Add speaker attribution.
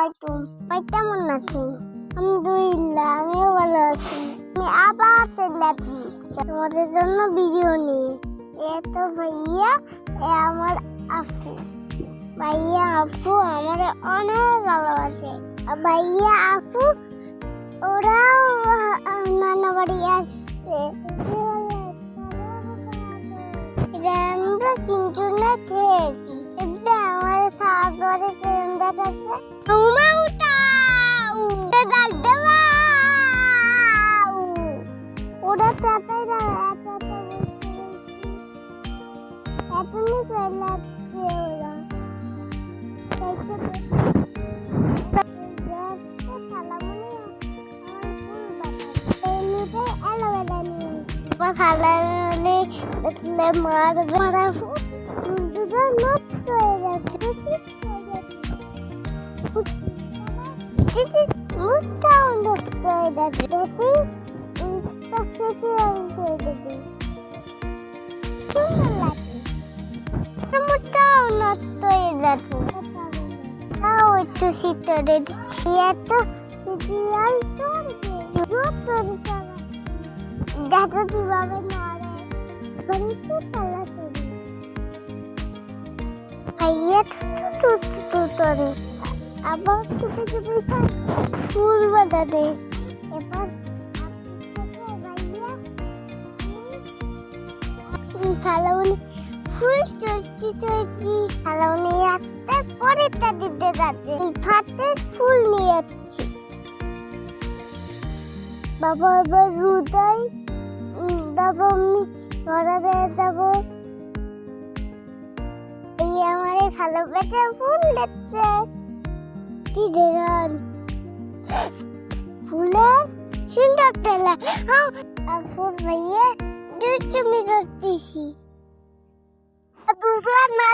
Speaker 1: আলাইকুম। ভাই কেমন আছেন? আলহামদুলিল্লাহ, আমিও ভালো আছি। আমি আবার চলে আসছি তোমাদের জন্য ভিডিও নিয়ে। এ তো ভাইয়া, এ আমার আপু। ভাইয়া আপু আমার অনেক ভালোবাসে। ভাইয়া আপু ওরাও নানা বাড়ি আসছে। আমরা চিন্টুনা খেয়েছি। আমার খাওয়া পরে চিন্তা যাচ্ছে ওরা তাতাই না এখনই চলে আসছে ওরা। নষ্ট হয়ে যাচ্ছে তাও একটু শীতরে এত দেখা কিভাবে নড়ে ভাইয়া তুতরে আবার চুপে চুপে ফুল বাঁধাতে এবার খালামণি ফুল চড়ছি খালামণি একটা পরেরটা দিতে যাচ্ছে এই ফাতে ফুল নিয়ে যাচ্ছি বাবা এবার রুদাই বাবা আমি ধরা দিয়ে যাবো এই আমার ভালোবাসা ফুল দিচ্ছে কি দেখুন ফুলের সুন্দর তেলা ফুল ভাইয়া দুষ্টুমি করতেছি দুবলা না